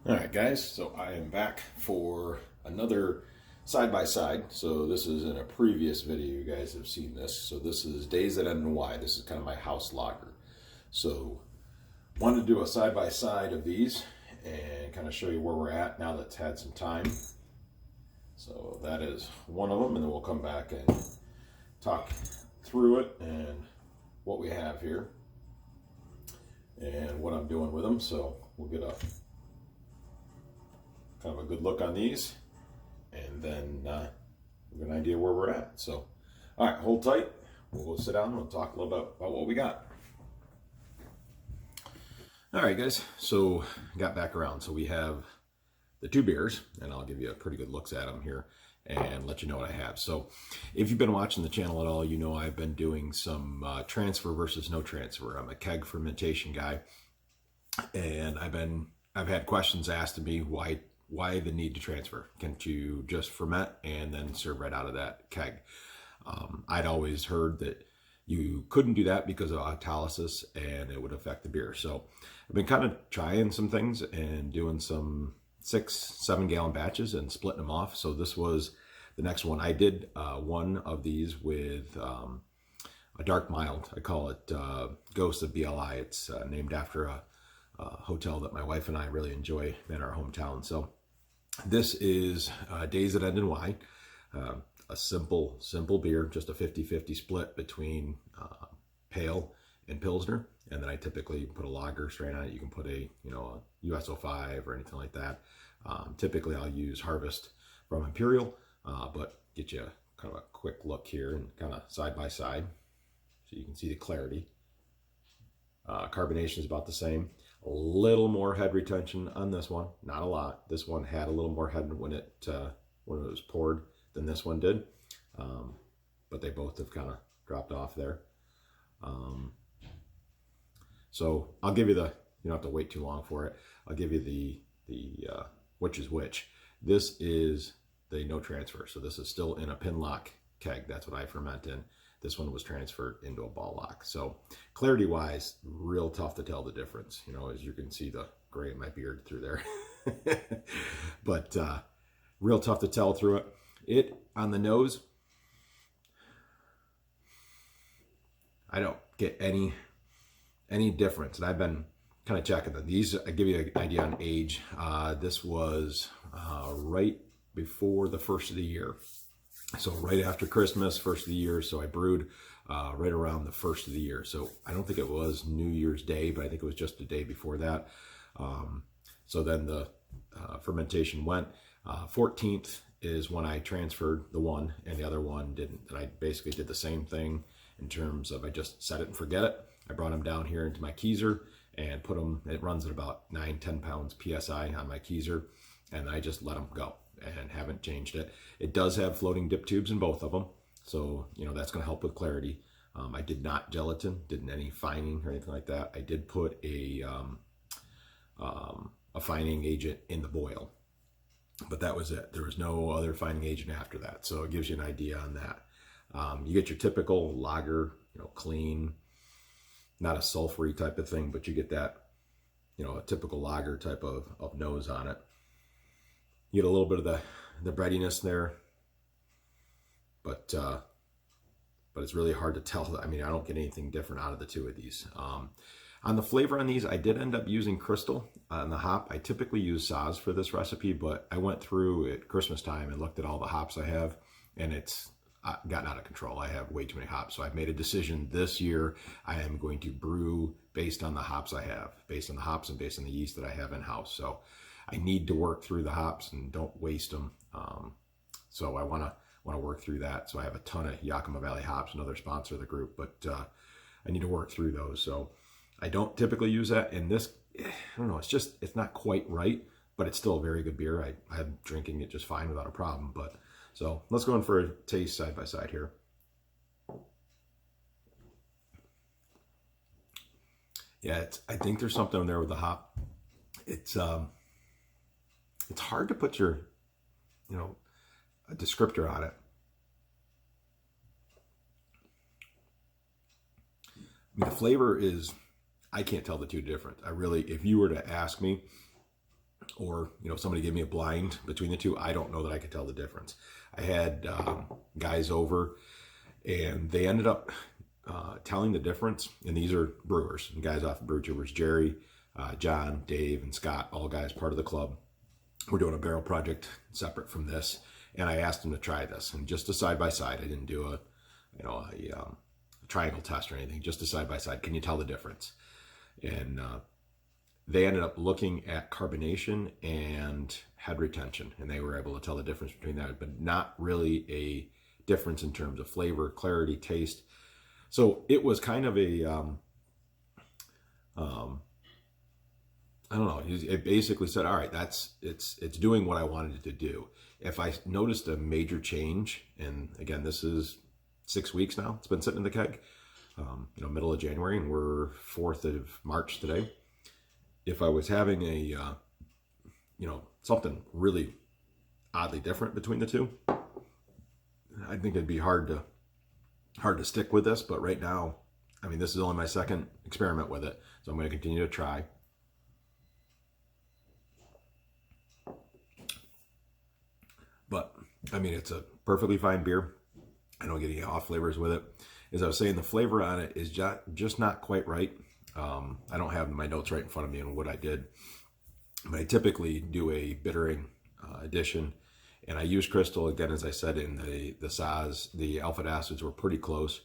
All right, guys, so I am back for another side-by-side. So this is in a previous video, you guys have seen this. So this is Days that End in Y. This is kind of my house lager. So wanted to do a side-by-side of these and kind of show you where we're at now that it's had some time. So that is one of them, and then we'll come back and talk through it and what we have here and what I'm doing with them. So we'll get a kind of a good look on these, and then we'll get an idea where we're at. So, all right, hold tight. We'll go sit down and we'll talk a little bit about what we got. All right, guys, so got back around. So we have the two beers, and I'll give you a pretty good looks at them here and let you know what I have. So if you've been watching the channel at all, you know I've been doing some transfer versus no transfer. I'm a keg fermentation guy, and I've had questions asked of me why the need to transfer? Can't you just ferment and then serve right out of that keg? I'd always heard that you couldn't do that because of autolysis and it would affect the beer. So I've been kind of trying some things and doing some 6-7 gallon batches and splitting them off. So this was the next one. I did one of these with a dark mild. I call it Ghost of BLI. It's named after a hotel that my wife and I really enjoy in our hometown. So this is Days that End in Y, a simple beer, just a 50-50 split between pale and Pilsner. And then I typically put a lager strain on it. You can put a US-05 or anything like that. Typically I'll use Harvest from Imperial, but get you kind of a quick look here and kind of side by side so you can see the clarity. Carbonation is about the same. A little more head retention on this one, not a lot. This one had a little more head when it was poured than this one did, but they both have kind of dropped off there. So I'll give you you don't have to wait too long for it. I'll give you the which is which. This is the no transfer, so this is still in a pin lock keg. That's what I ferment in. This one was transferred into a ball lock. So clarity wise, real tough to tell the difference. As you can see the gray in my beard through there. But real tough to tell through it. It on the nose, I don't get any difference. And I've been kind of checking them. These, I give you an idea on age. This was right before the first of the year. So right after Christmas, first of the year. So I brewed right around the first of the year. So I don't think it was New Year's Day, but I think it was just a day before that. So then the fermentation went. 14th is when I transferred the one, and the other one didn't. And I basically did the same thing in terms of I just set it and forget it. I brought them down here into my keezer and put them, it runs at about 9-10 pounds PSI on my keezer, and I just let them go and haven't changed it. It does have floating dip tubes in both of them, so that's going to help with clarity. I did not gelatin, didn't any fining or anything like that. I did put a fining agent in the boil, but that was it. There was no other fining agent after that, so it gives you an idea on that. You get your typical lager, clean, not a sulfury type of thing, but you get that, a typical lager type of nose on it. You get a little bit of the breadiness there, but it's really hard to tell. I mean, I don't get anything different out of the two of these. On the flavor on these, I did end up using Crystal on the hop. I typically use Saaz for this recipe, but I went through at Christmas time and looked at all the hops I have, and it's gotten out of control. I have way too many hops. So I've made a decision this year. I am going to brew based on the hops I have, based on the hops and based on the yeast that I have in-house. So I need to work through the hops and don't waste them. So I want to work through that. So I have a ton of Yakima Valley hops, another sponsor of the group, but I need to work through those. So I don't typically use that. And this, I don't know, it's not quite right, but it's still a very good beer. I'm drinking it just fine without a problem. But so let's go in for a taste side by side here. Yeah, I think there's something there with the hop. It's hard to put a descriptor on it. I mean, the flavor is, I can't tell the two different. I really, if you were to ask me, or somebody gave me a blind between the two, I don't know that I could tell the difference. I had guys over, and they ended up telling the difference. And these are brewers and guys off of Brew Tubers: Jerry, John, Dave, and Scott, all guys part of the club. We're doing a barrel project separate from this, and I asked them to try this, and just a side by side. I didn't do a triangle test or anything, just a side by side. Can you tell the difference? And they ended up looking at carbonation and head retention, and they were able to tell the difference between that, but not really a difference in terms of flavor, clarity, taste. So it was kind of a, I don't know. It basically said, all right, it's doing what I wanted it to do. If I noticed a major change, and again, this is 6 weeks now, it's been sitting in the keg, middle of January, and we're 4th of March today. If I was having a, something really oddly different between the two, I think it'd be hard to stick with this. But right now, I mean, this is only my second experiment with it, so I'm going to continue to try. But I mean, it's a perfectly fine beer. I don't get any off flavors with it. As I was saying, the flavor on it is just not quite right. I don't have my notes right in front of me on what I did, but I typically do a bittering addition, and I use crystal again, as I said, in the SAS. The alpha acids were pretty close.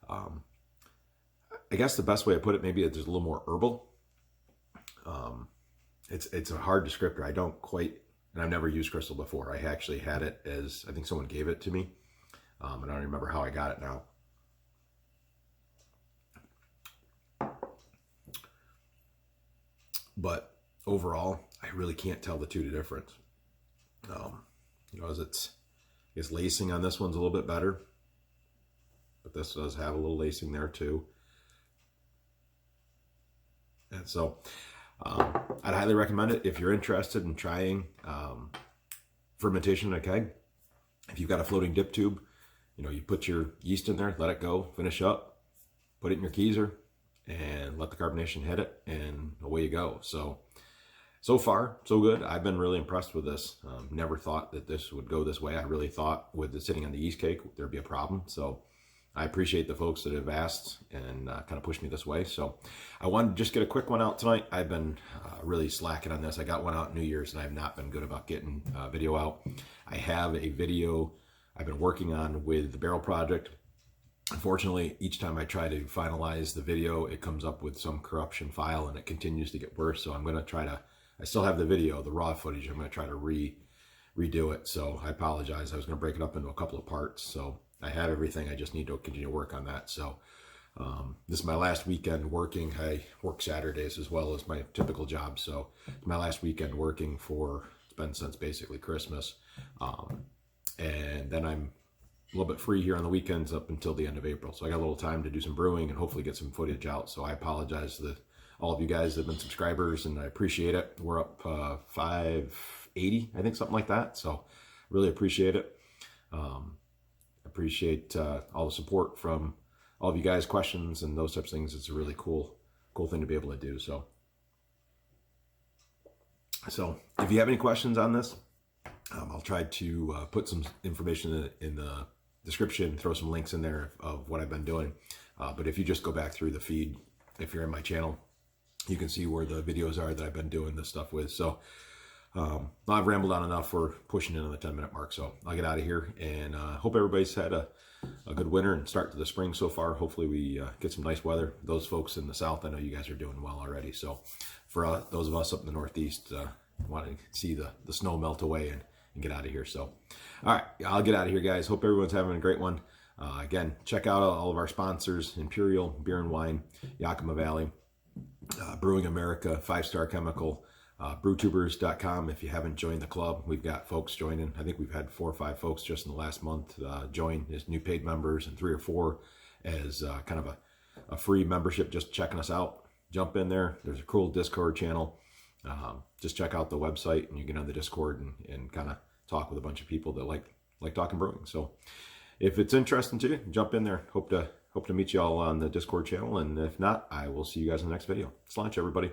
I guess the best way I put it, maybe it's a little more herbal. It's a hard descriptor. I don't quite, and I've never used crystal before. I actually had it as, I think someone gave it to me. I don't remember how I got it now. But overall, I really can't tell the two difference. As it's lacing on this one's a little bit better, but this does have a little lacing there too. And so I'd highly recommend it if you're interested in trying fermentation in a keg. If you've got a floating dip tube, you put your yeast in there, let it go, finish up, put it in your keezer, and let the carbonation hit it, and away you go. So far, so good. I've been really impressed with this. Never thought that this would go this way. I really thought with it sitting on the yeast cake, there'd be a problem. So I appreciate the folks that have asked and kind of pushed me this way. So I wanted to just get a quick one out tonight. I've been really slacking on this. I got one out New Year's, and I have not been good about getting video out. I have a video I've been working on with the barrel project. Unfortunately, each time I try to finalize the video, it comes up with some corruption file, and it continues to get worse. So I'm going to try to, I still have the video, the raw footage. I'm going to try to redo it. So I apologize. I was going to break it up into a couple of parts. So I have everything. I just need to continue to work on that. So this is my last weekend working. I work Saturdays as well as my typical job. So it's my last weekend working it's been since basically Christmas. And then I'm a little bit free here on the weekends up until the end of April. So I got a little time to do some brewing and hopefully get some footage out. So I apologize to all of you guys that have been subscribers, and I appreciate it. We're up 580, I think, something like that. So really appreciate it. Appreciate all the support from all of you guys, questions and those types of things. It's a really cool thing to be able to do. So if you have any questions on this, I'll try to put some information in the description, throw some links in there of what I've been doing. But if you just go back through the feed, if you're in my channel, you can see where the videos are that I've been doing this stuff with. So I've rambled on enough. We're pushing in on the 10-minute mark. So I'll get out of here, and hope everybody's had a good winter and start to the spring so far. Hopefully we get some nice weather. Those folks in the South, I know you guys are doing well already. So for those of us up in the Northeast, want to see the snow melt away and get out of here. So, all right, I'll get out of here, guys. Hope everyone's having a great one. Again, check out all of our sponsors: Imperial Beer and Wine, Yakima Valley, Brewing America, 5-Star Chemical, brewtubers.com. If you haven't joined the club, we've got folks joining. I think we've had 4 or 5 folks just in the last month join as new paid members, and 3 or 4 as kind of a free membership, just checking us out. Jump in there. There's a cool Discord channel. Just check out the website, and you get on the Discord and kind of talk with a bunch of people that like talking brewing. So if it's interesting to you, jump in there. Hope to meet you all on the Discord channel. And if not, I will see you guys in the next video. It's lunch, everybody.